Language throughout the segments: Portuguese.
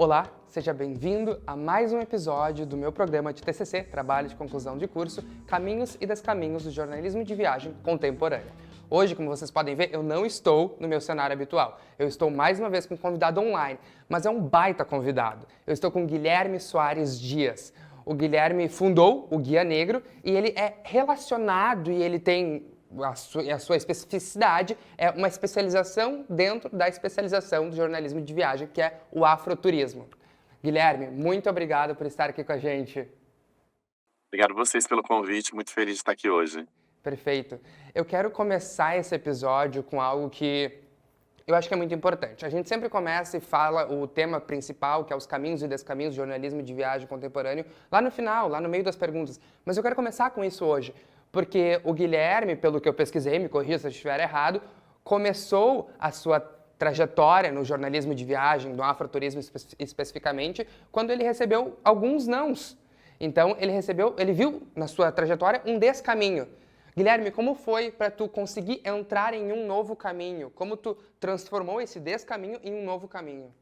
Olá, seja bem-vindo a mais um episódio do meu programa de TCC, Trabalho de Conclusão de Curso, Caminhos e Descaminhos do Jornalismo de Viagem Contemporâneo. Hoje, como vocês podem ver, eu não estou no meu cenário habitual. Eu estou mais uma vez com um convidado online, mas é um baita convidado. Eu estou com Guilherme Soares Dias. O Guilherme fundou o Guia Negro e ele é relacionado e ele tem a sua especificidade é uma especialização dentro da especialização do jornalismo de viagem, que é o afroturismo. Guilherme, muito obrigado por estar aqui com a gente. Obrigado vocês pelo convite, muito feliz de estar aqui hoje. Perfeito. Eu quero começar esse episódio com algo que eu acho que é muito importante. A gente sempre começa e fala o tema principal, que é os caminhos e descaminhos do jornalismo de viagem contemporâneo, lá no final, lá no meio das perguntas. Mas eu quero começar com isso hoje, porque o Guilherme, pelo que eu pesquisei, me corrija se eu estiver errado, começou a sua trajetória no jornalismo de viagem, no afroturismo especificamente, quando ele recebeu alguns nãos. Então, ele viu na sua trajetória um descaminho. Guilherme, como foi para tu conseguir entrar em um novo caminho? Como tu transformou esse descaminho em um novo caminho?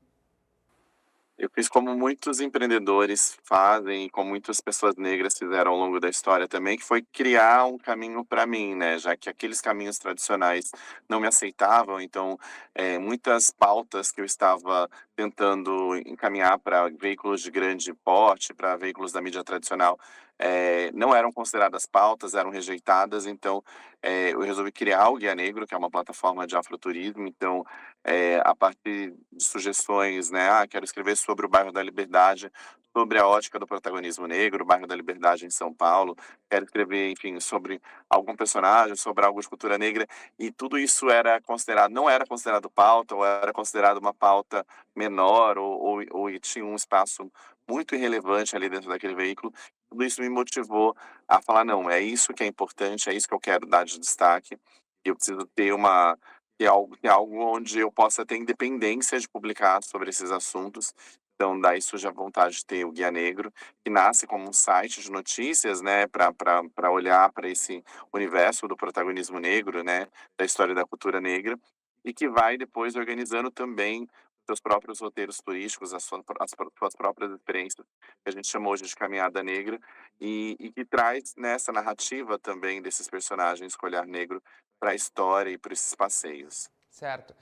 Eu fiz como muitos empreendedores fazem e como muitas pessoas negras fizeram ao longo da história também, que foi criar um caminho para mim, né, já que aqueles caminhos tradicionais não me aceitavam, então, muitas pautas que eu estava tentando encaminhar para veículos de grande porte, para veículos da mídia tradicional, não eram consideradas pautas, eram rejeitadas, então, eu resolvi criar o Guia Negro, que é uma plataforma de afroturismo, então, a partir de sugestões, né, quero escrever sobre o bairro da Liberdade, sobre a ótica do protagonismo negro, o bairro da Liberdade em São Paulo, quero escrever, enfim, sobre algum personagem, sobre algo de cultura negra, e tudo isso não era considerado pauta, ou era considerado uma pauta menor, ou tinha um espaço muito irrelevante ali dentro daquele veículo. Tudo isso me motivou a falar, não, é isso que é importante, é isso que eu quero dar de destaque, e eu preciso ter algo onde eu possa ter independência de publicar sobre esses assuntos. Então, daí surge a vontade de ter o Guia Negro, que nasce como um site de notícias, né, para olhar para esse universo do protagonismo negro, né, da história da cultura negra, e que vai depois organizando também seus próprios roteiros turísticos, suas próprias experiências, que a gente chama hoje de caminhada negra, e que traz nessa narrativa também desses personagens com olhar negro para a história e para esses passeios. Certo.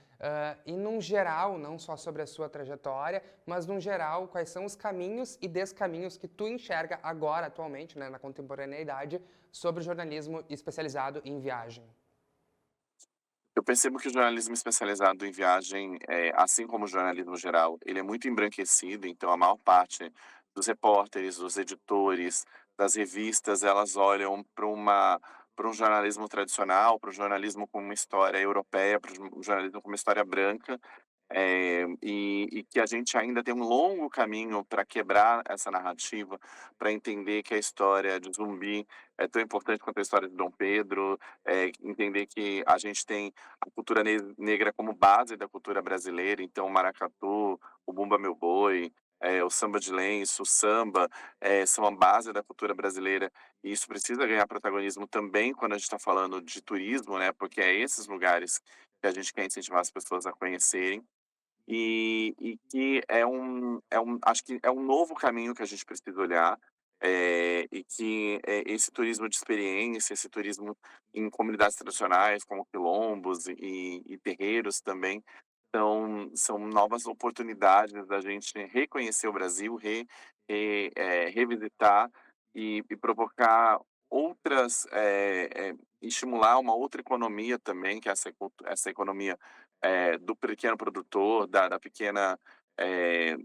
E num geral, não só sobre a sua trajetória, mas num geral, quais são os caminhos e descaminhos que tu enxerga agora, atualmente, né, na contemporaneidade, sobre o jornalismo especializado em viagem? Eu percebo que o jornalismo especializado em viagem, assim como o jornalismo geral, ele é muito embranquecido, então a maior parte dos repórteres, dos editores, das revistas, elas olham para um jornalismo tradicional, para o jornalismo com uma história europeia, para o jornalismo com uma história branca, e que a gente ainda tem um longo caminho para quebrar essa narrativa, para entender que a história de Zumbi é tão importante quanto a história de Dom Pedro, entender que a gente tem a cultura negra como base da cultura brasileira, então o maracatu, o bumba meu boi, o samba de lenço, o samba, são a base da cultura brasileira, e isso precisa ganhar protagonismo também quando a gente está falando de turismo, né, porque é esses lugares que a gente quer incentivar as pessoas a conhecerem. E que acho que é um novo caminho que a gente precisa olhar, e que, esse turismo de experiência, esse turismo em comunidades tradicionais, como quilombos e terreiros também, são novas oportunidades da gente reconhecer o Brasil, revisitar e provocar outras, estimular uma outra economia também, que é essa economia do pequeno produtor, da pequena, eh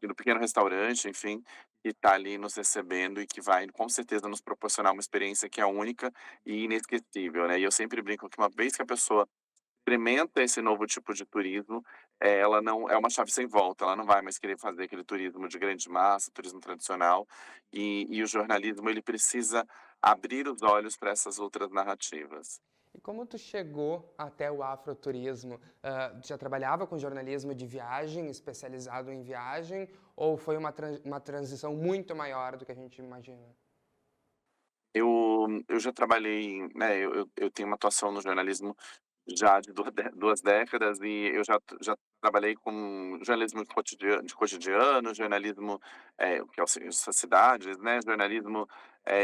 do pequeno restaurante, enfim, que está ali nos recebendo e que vai com certeza nos proporcionar uma experiência que é única e inesquecível, né. E eu sempre brinco que uma vez que a pessoa experimenta esse novo tipo de turismo, ela não é uma chave sem volta, ela não vai mais querer fazer aquele turismo de grande massa, turismo tradicional, e o jornalismo ele precisa abrir os olhos para essas outras narrativas. E como tu chegou até o afroturismo? Tu já trabalhava com jornalismo de viagem, especializado em viagem, ou foi uma transição muito maior do que a gente imagina? Eu já trabalhei, né, eu tenho uma atuação no jornalismo já de 2 décadas e eu já trabalhei com jornalismo de cotidiano, jornalismo, que é o Cidades, né, jornalismo,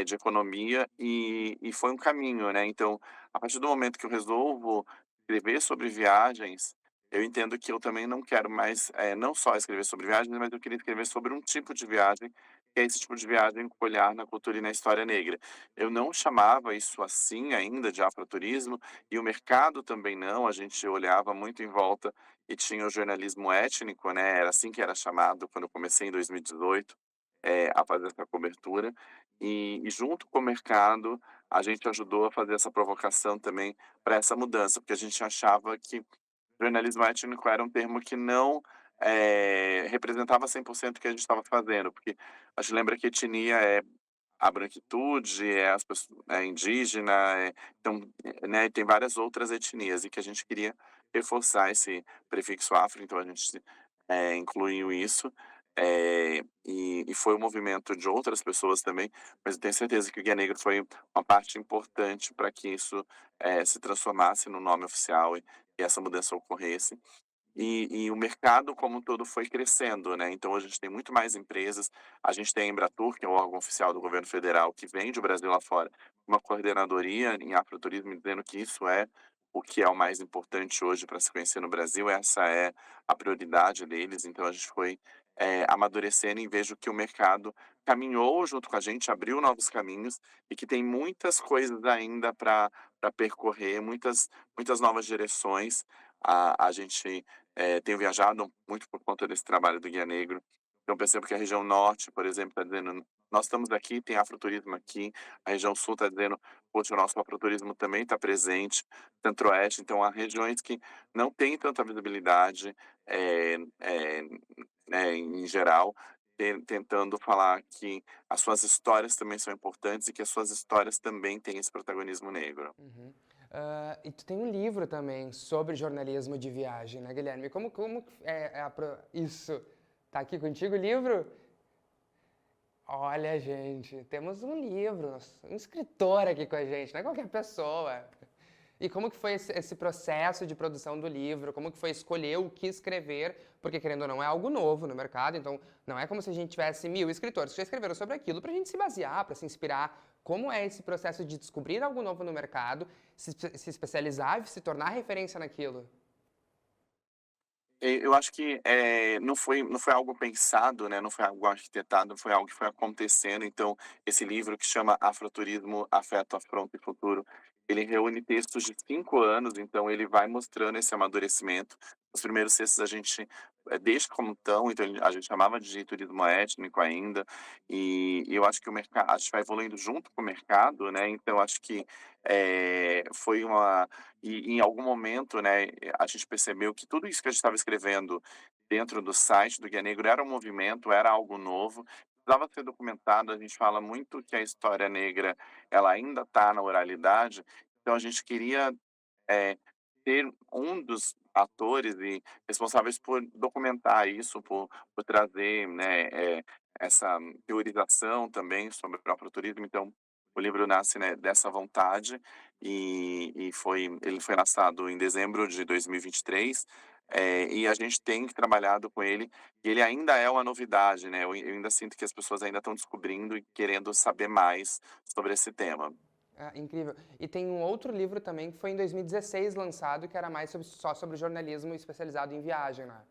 de economia e foi um caminho, né. Então, a partir do momento que eu resolvo escrever sobre viagens, eu entendo que eu também não quero mais, não só escrever sobre viagens, mas eu queria escrever sobre um tipo de viagem, que é esse tipo de viagem com olhar na cultura e na história negra. Eu não chamava isso assim ainda de afroturismo, e o mercado também não, a gente olhava muito em volta e tinha o jornalismo étnico, né, era assim que era chamado quando eu comecei em 2018, a fazer essa cobertura, e junto com o mercado, a gente ajudou a fazer essa provocação também para essa mudança, porque a gente achava que jornalismo étnico era um termo que não, representava 100% o que a gente estava fazendo, porque a gente lembra que etnia é a branquitude, é as pessoas é indígena, então, né, tem várias outras etnias e que a gente queria reforçar esse prefixo afro, então a gente, incluiu isso, e foi um movimento de outras pessoas também, mas eu tenho certeza que o Guia Negro foi uma parte importante para que isso, se transformasse no nome oficial e essa mudança ocorresse. E o mercado como um todo foi crescendo, né, então a gente tem muito mais empresas, a gente tem a Embratur, que é o órgão oficial do governo federal que vende o Brasil lá fora, uma coordenadoria em afroturismo dizendo que isso é o que é o mais importante hoje para se conhecer no Brasil, essa é a prioridade deles, então a gente foi, amadurecendo e vejo que o mercado caminhou junto com a gente, abriu novos caminhos e que tem muitas coisas ainda para percorrer, muitas novas direções. A gente tenho viajado muito por conta desse trabalho do Guia Negro, então percebo que a região norte, por exemplo, está dizendo: "Nós estamos aqui, tem afroturismo aqui", a região sul está dizendo: "Poxa, o nosso afroturismo também está presente", centro-oeste, então há regiões que não têm tanta visibilidade, né, em geral, tentando falar que as suas histórias também são importantes e que as suas histórias também têm esse protagonismo negro. Uhum. E tu tem um livro também sobre jornalismo de viagem, né, Guilherme? Como isso? Tá aqui contigo o livro? Olha, gente, temos um livro, um escritor aqui com a gente, não é qualquer pessoa. E como que foi esse processo de produção do livro? Como que foi escolher o que escrever? Porque, querendo ou não, é algo novo no mercado, então não é como se a gente tivesse 1000 escritores que já escreveram sobre aquilo para a gente se basear, para se inspirar. Como é esse processo de descobrir algo novo no mercado, se especializar e se tornar referência naquilo? Eu acho que, não foi algo pensado, né, não foi algo arquitetado, foi algo que foi acontecendo, então, esse livro que chama Afroturismo, Afeto, Afronta e Futuro, ele reúne textos de 5 anos, então ele vai mostrando esse amadurecimento. Os primeiros textos a gente, deixa como estão, então a gente chamava de turismo étnico ainda, e eu acho que o mercado a gente vai evoluindo junto com o mercado, né, então acho que, foi uma e em algum momento, né, a gente percebeu que tudo isso que a gente estava escrevendo dentro do site do Guia Negro era um movimento, era algo novo, precisava ser documentado. A gente fala muito que a história negra, ela ainda está na oralidade, então a gente queria, eh, ter um dos atores e responsáveis por documentar isso, por trazer, né, essa teorização também sobre o próprio turismo. Então, o livro nasce, né, dessa vontade ele foi lançado em dezembro de 2023, e a gente tem trabalhado com ele, e ele ainda é uma novidade, né, eu ainda sinto que as pessoas ainda estão descobrindo e querendo saber mais sobre esse tema. Ah, incrível. E tem um outro livro também que foi em 2016 lançado, que era mais só sobre jornalismo especializado em viagem, né?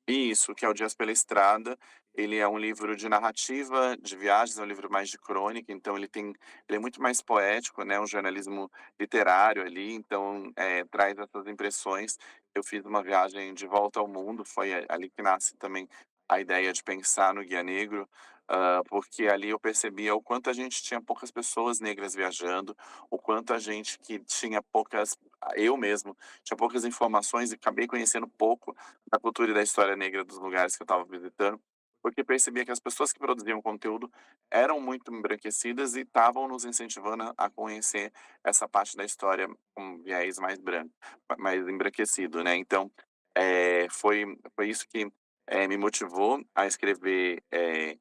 Isso, que é o Dias pela Estrada. Ele é um livro de narrativa, de viagens, é um livro mais de crônica, então ele é muito mais poético, né, um jornalismo literário ali, então, traz essas impressões. Eu fiz uma viagem de volta ao mundo, foi ali que nasce também a ideia de pensar no Guia Negro, porque ali eu percebia o quanto a gente tinha poucas pessoas negras viajando, o quanto a gente que tinha poucas eu mesmo, tinha poucas informações e acabei conhecendo pouco da cultura e da história negra dos lugares que eu estava visitando, porque percebia que as pessoas que produziam conteúdo eram muito embranquecidas e estavam nos incentivando a conhecer essa parte da história com um viés mais branco, mais embranquecido, né. Então, foi isso que, me motivou a escrever,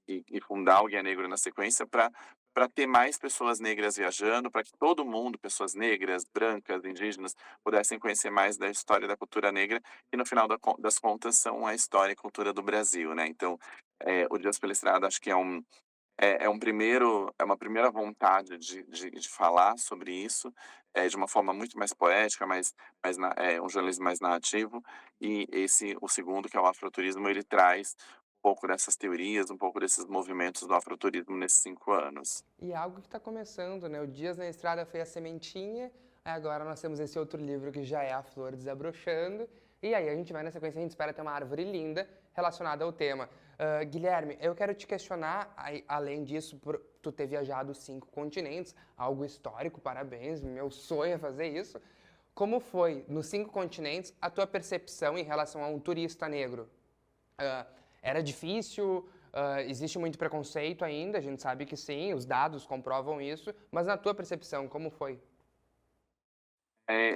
e fundar o Guia Negro na sequência para para ter mais pessoas negras viajando, para que todo mundo, pessoas negras, brancas, indígenas, pudessem conhecer mais da história e da cultura negra, que no final das contas são a história e cultura do Brasil, né. Então, o Dias pela Estrada acho que é uma primeira vontade de falar sobre isso, de uma forma muito mais poética, um jornalismo mais narrativo, e o segundo, que é o afroturismo, ele traz um pouco dessas teorias, um pouco desses movimentos do afroturismo nesses 5 anos. E é algo que está começando, né? O Dias na Estrada foi a sementinha, aí agora nós temos esse outro livro que já é a flor desabrochando, e aí a gente vai na sequência, a gente espera ter uma árvore linda relacionada ao tema. Guilherme, eu quero te questionar, além disso, por tu ter viajado 5 continentes, algo histórico, parabéns, meu sonho é fazer isso. Como foi, nos 5 continentes, a tua percepção em relação a um turista negro? Ah, era difícil? Existe muito preconceito ainda? A gente sabe que sim, os dados comprovam isso, mas na tua percepção, como foi?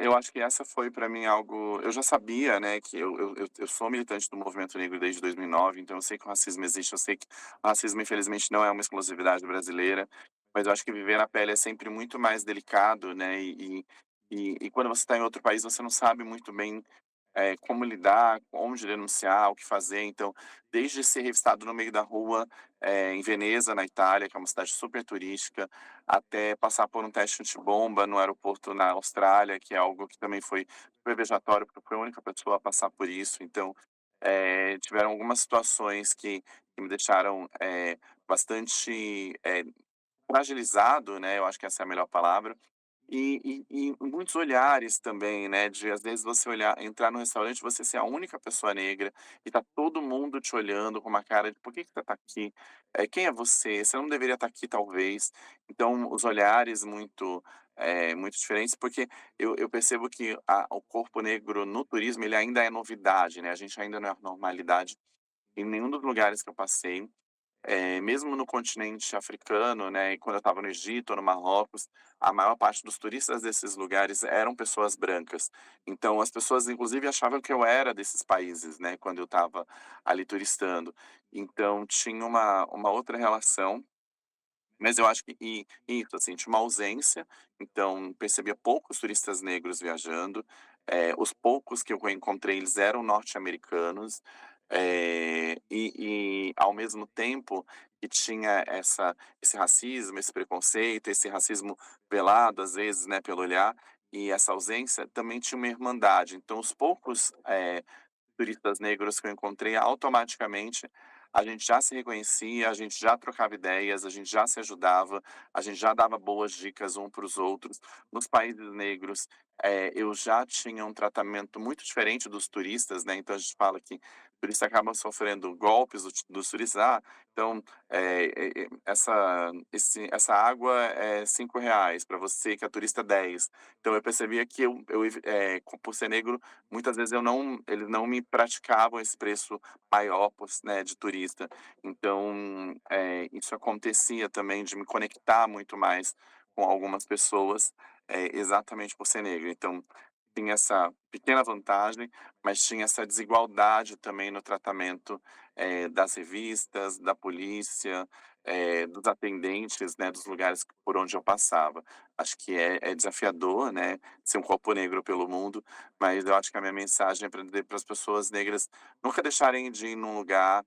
Eu acho que essa foi para mim algo eu já sabia, né, que eu sou militante do movimento negro desde 2009, então eu sei que o racismo existe, eu sei que o racismo infelizmente não é uma exclusividade brasileira, mas eu acho que viver na pele é sempre muito mais delicado, né, e quando você está em outro país você não sabe muito bem como lidar, onde denunciar, o que fazer. Então, desde ser revistado no meio da rua, em Veneza, na Itália, que é uma cidade super turística, até passar por um teste antibomba no aeroporto na Austrália, que é algo que também foi super vejatório, porque eu fui a única pessoa a passar por isso. Então, tiveram algumas situações que me deixaram bastante fragilizado, né? Eu acho que essa é a melhor palavra e muitos olhares também, né, de às vezes você olhar entrar no restaurante, você ser a única pessoa negra e tá todo mundo te olhando com uma cara de: "Por que que você tá aqui? Quem é você? Você não deveria estar aqui talvez". Então os olhares muito diferentes, porque eu percebo que o corpo negro no turismo, ele ainda é novidade, né, a gente ainda não é a normalidade em nenhum dos lugares que eu passei. Mesmo no continente africano, né, e quando eu estava no Egito ou no Marrocos, a maior parte dos turistas desses lugares eram pessoas brancas. Então as pessoas inclusive achavam que eu era desses países, né, quando eu estava ali turistando. Então tinha uma outra relação, mas eu acho que isso, assim, tinha uma ausência, então percebia poucos turistas negros viajando, os poucos que eu encontrei, eles eram norte-americanos, ao mesmo tempo que tinha esse racismo, esse preconceito, esse racismo velado, às vezes, né, pelo olhar, e essa ausência, também tinha uma irmandade. Então os poucos, turistas negros que eu encontrei, automaticamente a gente já se reconhecia, a gente já trocava ideias, a gente já se ajudava, a gente já dava boas dicas um para os outros. Nos países negros, eu já tinha um tratamento muito diferente dos turistas, né, então a gente fala que o turista acaba sofrendo golpes dos turistas: "Ah, então, essa água é R$ 5, para você que é turista 10". Então eu percebia que por ser negro, muitas vezes eles não me praticavam esse preço maior né, de turista. Então, isso acontecia também de me conectar muito mais com algumas pessoas, exatamente por ser negro. Então, tinha essa pequena vantagem, mas tinha essa desigualdade também no tratamento, das revistas, da polícia, dos atendentes, né, dos lugares por onde eu passava. Acho que é desafiador, né, ser um corpo negro pelo mundo, mas eu acho que a minha mensagem é para as pessoas negras nunca deixarem de ir num lugar,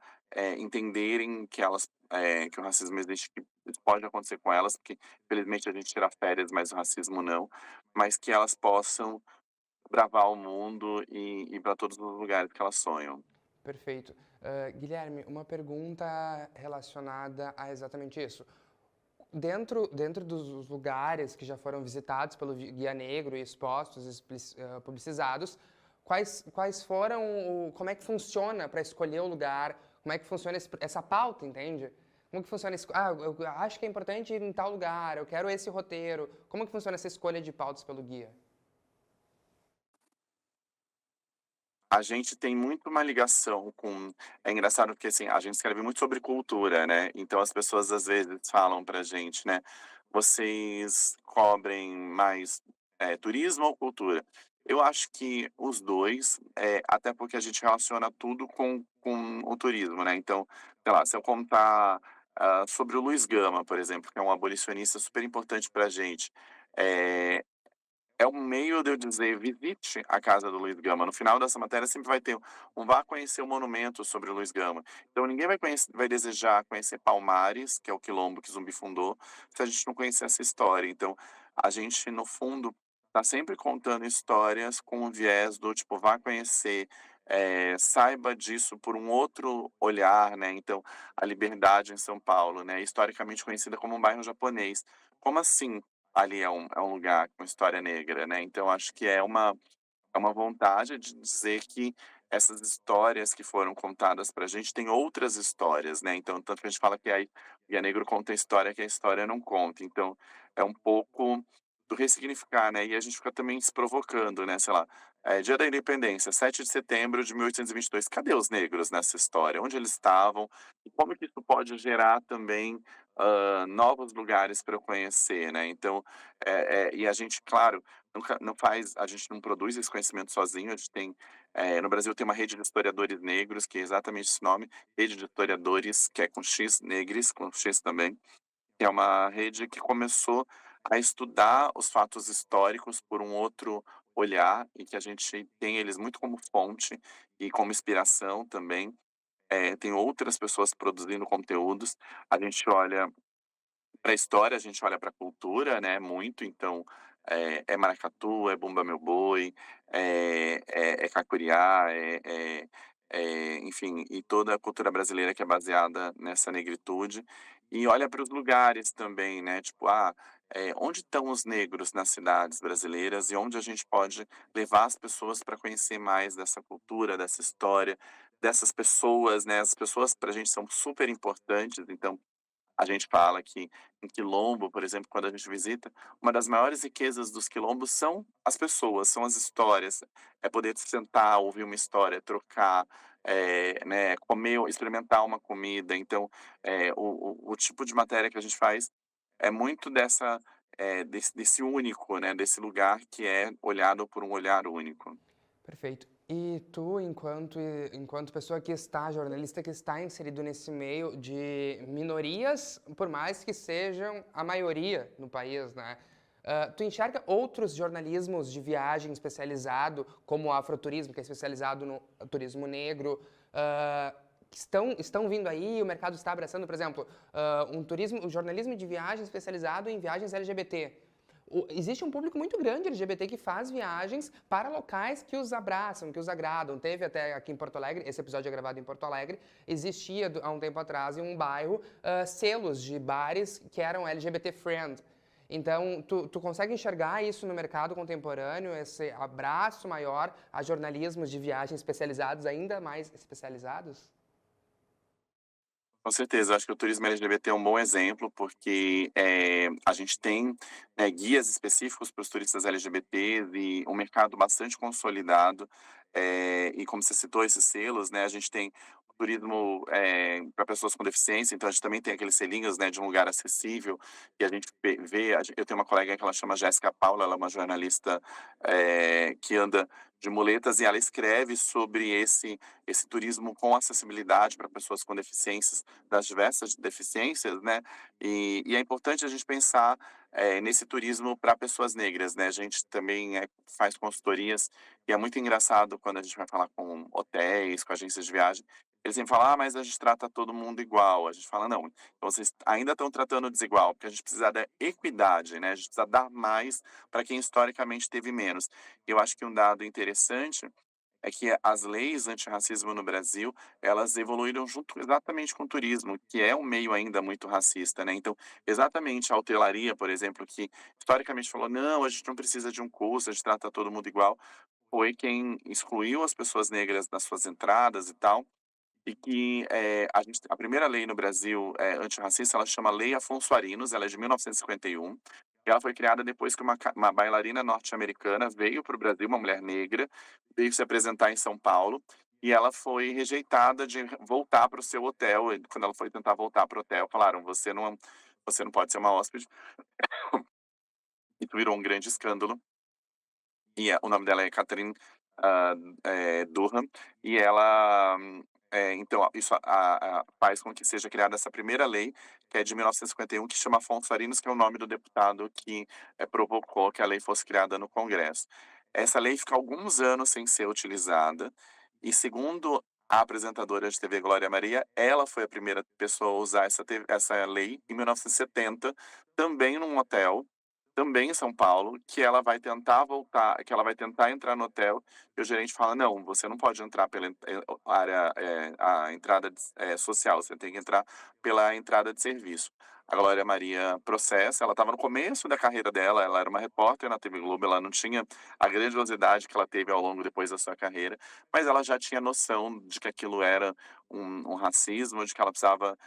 entenderem que o racismo existe, que isso pode acontecer com elas, porque infelizmente a gente tira férias, mas o racismo não, mas que elas possam bravar o mundo e ir para todos os lugares que elas sonham. Perfeito. Guilherme, uma pergunta relacionada a exatamente isso. Dentro dos lugares que já foram visitados pelo Guia Negro e expostos, publicizados, quais foram, como é que funciona para escolher o lugar, como é que funciona essa pauta, entende? Como que funciona isso? Eu acho que é importante ir em tal lugar, eu quero esse roteiro. Como que funciona essa escolha de pautas pelo guia? A gente tem muito uma ligação com é engraçado porque, assim, a gente escreve muito sobre cultura, né, então as pessoas às vezes falam pra gente, né: "Vocês cobrem mais, turismo ou cultura?". Eu acho que os 2, até porque a gente relaciona tudo com o turismo, né, então, sei lá, se eu contar, sobre o Luiz Gama, por exemplo, que é um abolicionista super importante pra gente. Eh, é um meio de eu dizer: "Visite a casa do Luiz Gama". No final dessa matéria sempre vai ter vá conhecer o monumento sobre o Luiz Gama. Então ninguém vai desejar conhecer Palmares, que é o quilombo que Zumbi fundou, se a gente não conhecer essa história. Então, a gente no fundo tá sempre contando histórias com o viés do tipo: vá conhecer, saiba disso por um outro olhar, né. Então, a Liberdade em São Paulo, né, historicamente conhecida como um bairro japonês. Como assim ali é um lugar com história negra, né, então acho que é uma vontade de dizer que essas histórias que foram contadas pra gente tem outras histórias, né, então tanto que a gente fala que a Guia Negro conta a história que a história não conta, então é um pouco do ressignificar, né, e a gente fica também se provocando, né, sei lá, Dia da Independência, 7 de setembro de 1822, cadê os negros nessa história? Onde eles estavam? E como que isso pode gerar também, novos lugares para eu conhecer, né, então, e a gente, claro, nunca não faz a gente não produz esse conhecimento sozinho, a gente tem, no Brasil tem uma rede de historiadores negros, que é exatamente esse nome, Rede de Historiadores, que é com X, Negres, com X também, que é uma rede que começou a estudar os fatos históricos por um outro olhar, e que a gente tem eles muito como fonte e como inspiração também. Tem outras pessoas produzindo conteúdos, a gente olha para a história, a gente olha para a cultura, né, muito, então, é maracatu, é bumba meu boi, é cacuriá, enfim, e toda a cultura brasileira que é baseada nessa negritude. E olha para os lugares também, né, tipo, onde estão os negros nas cidades brasileiras e onde a gente pode levar as pessoas para conhecer mais dessa cultura, dessa história, dessas pessoas, né, as pessoas para a gente são super importantes, então a gente fala que em quilombo, por exemplo, quando a gente visita, uma das maiores riquezas dos quilombos são as pessoas, são as histórias. É poder sentar, ouvir uma história, trocar, né, comer ou experimentar uma comida. Então, o tipo de matéria que a gente faz é muito desse único, né, desse lugar que é olhado por um olhar único. Perfeito. E tu, enquanto pessoa que está, jornalista que está inserido nesse meio de minorias, por mais que sejam a maioria no país, né? Tu enxerga outros jornalismos de viagem especializado, como o afroturismo, que é especializado no turismo negro, que estão vindo aí, o mercado está abraçando, por exemplo, um jornalismo de viagem especializado em viagens LGBT. Existe um público muito grande LGBT que faz viagens para locais que os abraçam, que os agradam. Teve até aqui em Porto Alegre, esse episódio é gravado em Porto Alegre, existia há um tempo atrás em um bairro selos de bares que eram LGBT friend. Então, tu consegue enxergar isso no mercado contemporâneo, esse abraço maior a jornalismos de viagem especializados, ainda mais especializados? Com certeza, eu acho que o turismo LGBT é um bom exemplo, porque, a gente tem, né, guias específicos para os turistas LGBTs e um mercado bastante consolidado, e como você citou esses selos, né, a gente tem o turismo, para pessoas com deficiência, então a gente também tem aqueles selinhos, né, de um lugar acessível, e a gente vê eu tenho uma colega que ela chama Jéssica Paula, ela é uma jornalista, que anda de muletas e ela escreve sobre esse turismo com acessibilidade para pessoas com deficiências das diversas deficiências, né, e é importante a gente pensar, nesse turismo para pessoas negras, né, a gente também, faz consultorias, e é muito engraçado quando a gente vai falar com hotéis, com agências de viagem, eles sempre falam: "Ah, mas a gente trata todo mundo igual", a gente fala: "Não, então vocês ainda estão tratando desigual, porque a gente precisa da equidade, né, a gente precisa dar mais para quem historicamente teve menos". Eu acho que um dado interessante é que as leis antirracismo no Brasil, elas evoluíram junto exatamente com o turismo, que é um meio ainda muito racista, né. Então, exatamente a hotelaria, por exemplo, que historicamente falou: "Não, a gente não precisa de um curso, a gente trata todo mundo igual", foi quem excluiu as pessoas negras nas suas entradas e tal, e que, a primeira lei no Brasil, antirracista, ela chama Lei Afonso Arinos, ela é de 1951, e ela foi criada depois que uma bailarina norte-americana veio para o Brasil, uma mulher negra, veio se apresentar em São Paulo, e ela foi rejeitada de voltar para o seu hotel, e quando ela foi tentar voltar para o hotel, falaram: Você não pode ser uma hóspede", isso virou um grande escândalo, o nome dela é Catherine, Durham, e ela então isso faz com que seja criada essa primeira lei, que é de 1951, que chama Afonso Arinos, que é o nome do deputado que, provocou que a lei fosse criada no Congresso. Essa lei fica alguns anos sem ser utilizada, e segundo a apresentadora de TV Glória Maria, ela foi a primeira pessoa a usar essa lei em 1970, também num hotel, também em São Paulo, que ela vai tentar entrar no hotel, e o gerente fala: "Não, você não pode entrar pela área, a entrada social, você tem que entrar pela entrada de serviço". A Glória Maria processa, ela estava no começo da carreira dela, ela era uma repórter na TV Globo, ela não tinha a grandiosidade que ela teve ao longo depois da sua carreira, mas ela já tinha noção de que aquilo era um racismo, de que ela precisava,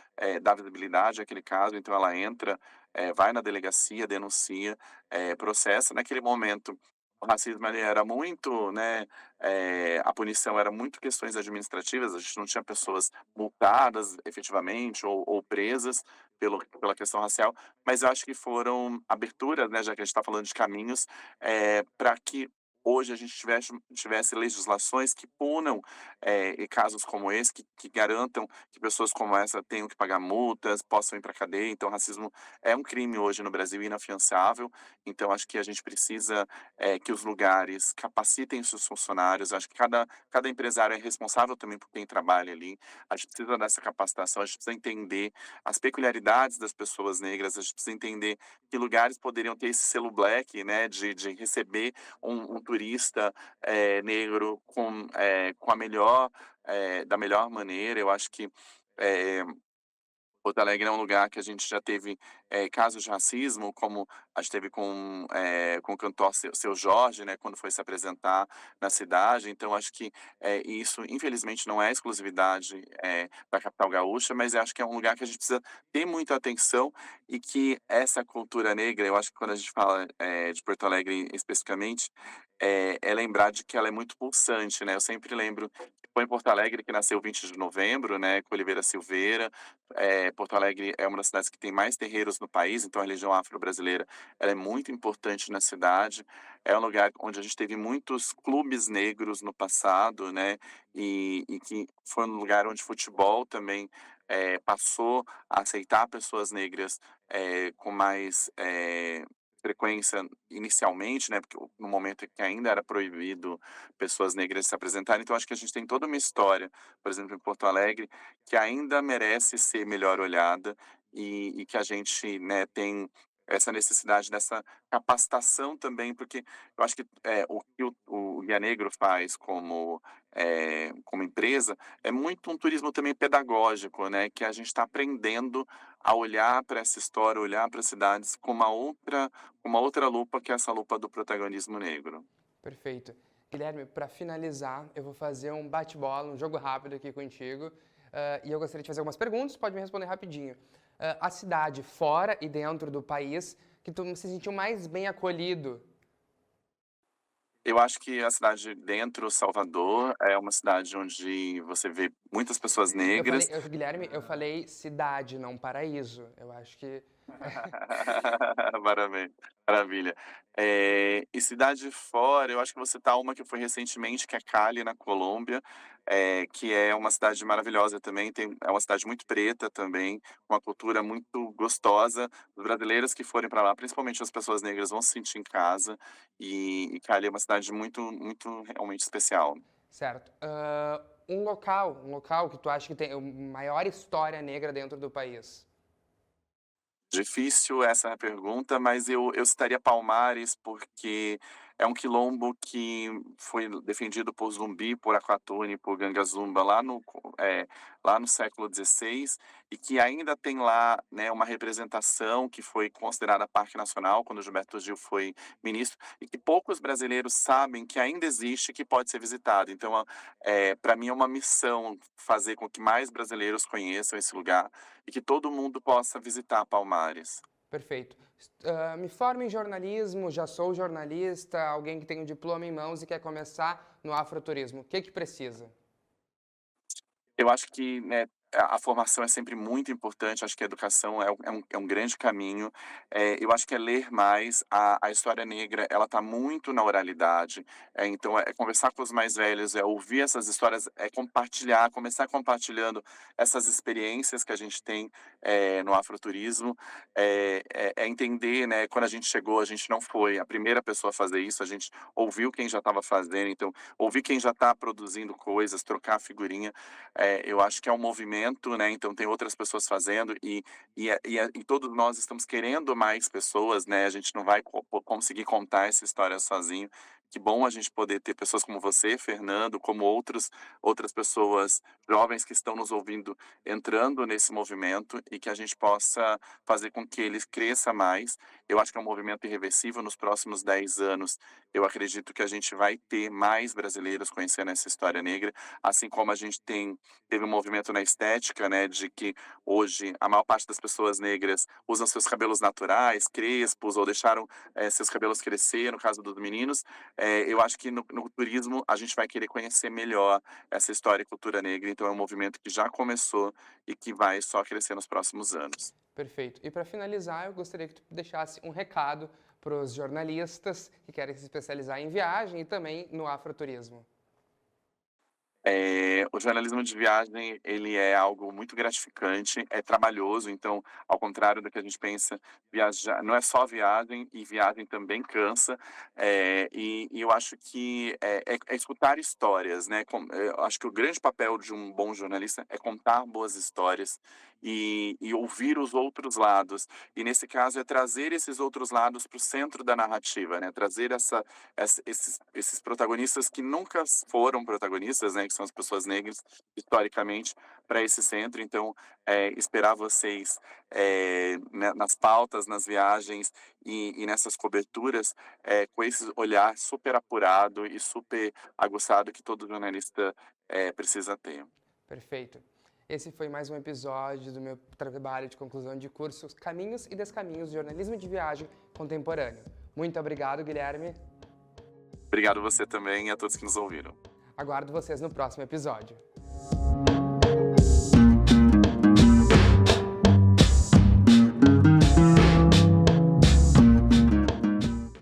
dar visibilidade àquele caso, então ela entra, vai na delegacia, denuncia, processa. Naquele momento, o racismo ele era muito, né, a punição era muito questões administrativas, a gente não tinha pessoas multadas efetivamente ou presas pela questão racial, mas eu acho que foram aberturas, né, já que a gente está falando de caminhos, para que hoje a gente tivesse legislações que punam, casos como esse, que garantam que pessoas como essa tenham que pagar multas, possam ir para a cadeia. Então, racismo é um crime hoje no Brasil inafiançável, então acho que a gente precisa, que os lugares capacitem seus funcionários, acho que cada empresário é responsável também por quem trabalha ali, a gente precisa dessa capacitação, a gente precisa entender as peculiaridades das pessoas negras, a gente precisa entender que lugares poderiam ter esse selo black, né, de receber um turista, negro com a melhor, da melhor maneira. Eu acho que, eh Porto Alegre é um lugar que a gente já teve, casos de racismo, como a gente teve com o cantor Seu Jorge, né, quando foi se apresentar na cidade. Então acho que, isso infelizmente não é exclusividade, da capital gaúcha, mas eu acho que é um lugar que a gente precisa ter muita atenção, e que essa cultura negra, eu acho que quando a gente fala, de Porto Alegre especificamente, é lembrar de que ela é muito pulsante, né. Eu sempre lembro que foi em Porto Alegre que nasceu o 20 de novembro, né, com Oliveira Silveira. Porto Alegre é uma das cidades que tem mais terreiros no país, então a religião afro-brasileira ela é muito importante na cidade. É um lugar onde a gente teve muitos clubes negros no passado, né, e que foi um lugar onde futebol também, passou a aceitar pessoas negras, com mais, frequência inicialmente, né, porque no momento em que ainda era proibido pessoas negras se apresentarem. Então acho que a gente tem toda uma história, por exemplo, em Porto Alegre, que ainda merece ser melhor olhada, e que a gente, né, tem essa necessidade dessa capacitação também, porque eu acho que, o que o Guia Negro faz como empresa, é muito um turismo também pedagógico, né, que a gente está aprendendo a olhar para essa história, olhar para as cidades com uma outra lupa, que é essa lupa do protagonismo negro. Perfeito. Guilherme, para finalizar, eu vou fazer um bate-bola, um jogo rápido aqui contigo. E eu gostaria de fazer algumas perguntas, pode me responder rapidinho. A cidade fora e dentro do país que tu se sentiu mais bem acolhido? Eu acho que a cidade dentro, Salvador, é uma cidade onde você vê muitas pessoas negras. Guilherme, eu falei cidade, não paraíso. Eu acho que. Maravilha, maravilha. E cidade fora, eu acho que você tá uma que foi recentemente, que é Cali, na Colômbia, que é uma cidade maravilhosa também, é uma cidade muito preta também, com uma cultura muito gostosa. Os brasileiros que forem para lá, principalmente as pessoas negras, vão se sentir em casa, e Cali é uma cidade muito muito realmente especial. Certo. Um local que tu acha que tem a maior história negra dentro do país? Difícil essa pergunta, mas eu citaria Palmares, porque é um quilombo que foi defendido por Zumbi, por Aquatone, por Ganga Zumba lá no século XVI, e que ainda tem lá, né, uma representação que foi considerada parque nacional quando Gilberto Gil foi ministro, e que poucos brasileiros sabem que ainda existe e que pode ser visitado. Então, para mim é uma missão fazer com que mais brasileiros conheçam esse lugar e que todo mundo possa visitar Palmares. Perfeito. Me formo em jornalismo, já sou jornalista, alguém que tem um diploma em mãos e quer começar no afroturismo. O que que precisa? Eu acho que, né, a formação é sempre muito importante, acho que a educação é um grande caminho. Eu acho que é ler mais, a história negra, ela está muito na oralidade, então é conversar com os mais velhos, é ouvir essas histórias, é compartilhar, começar compartilhando essas experiências que a gente tem, no afroturismo, é entender, né, quando a gente chegou, a gente não foi a primeira pessoa a fazer isso, a gente ouviu quem já estava fazendo, então ouvir quem já está produzindo coisas, trocar figurinha, eu acho que é um movimento, né, então tem outras pessoas fazendo e todos nós estamos querendo mais pessoas, né, a gente não vai conseguir contar essa história sozinho. Que bom a gente poder ter pessoas como você, Fernando, como outras pessoas jovens que estão nos ouvindo entrando nesse movimento e que a gente possa fazer com que ele cresça mais. Eu acho que é um movimento irreversível. Nos próximos 10 anos, eu acredito que a gente vai ter mais brasileiros conhecendo essa história negra, assim como a gente teve um movimento na estética, né, de que hoje a maior parte das pessoas negras usam seus cabelos naturais, crespos, ou deixaram seus cabelos crescer, no caso dos meninos. Eu acho que no turismo a gente vai querer conhecer melhor essa história e cultura negra, então é um movimento que já começou e que vai só crescer nos próximos anos. Perfeito. E para finalizar, eu gostaria que tu deixasse um recado para os jornalistas que querem se especializar em viagem e também no afroturismo. O jornalismo de viagem, ele é algo muito gratificante, é trabalhoso, então, ao contrário do que a gente pensa, viajar não é só viagem, e viagem também cansa, e eu acho que é escutar histórias, né, eu acho que o grande papel de um bom jornalista é contar boas histórias e ouvir os outros lados, e nesse caso é trazer esses outros lados para o centro da narrativa, né, trazer esses protagonistas que nunca foram protagonistas, né, que são as pessoas negras, historicamente, para esse centro. Então, esperar vocês nas pautas, nas viagens e nessas coberturas, com esse olhar super apurado e super aguçado que todo jornalista precisa ter. Perfeito. Esse foi mais um episódio do meu trabalho de conclusão de curso Caminhos e Descaminhos de Jornalismo de Viagem Contemporâneo. Muito obrigado, Guilherme. Obrigado você também e a todos que nos ouviram. Aguardo vocês no próximo episódio.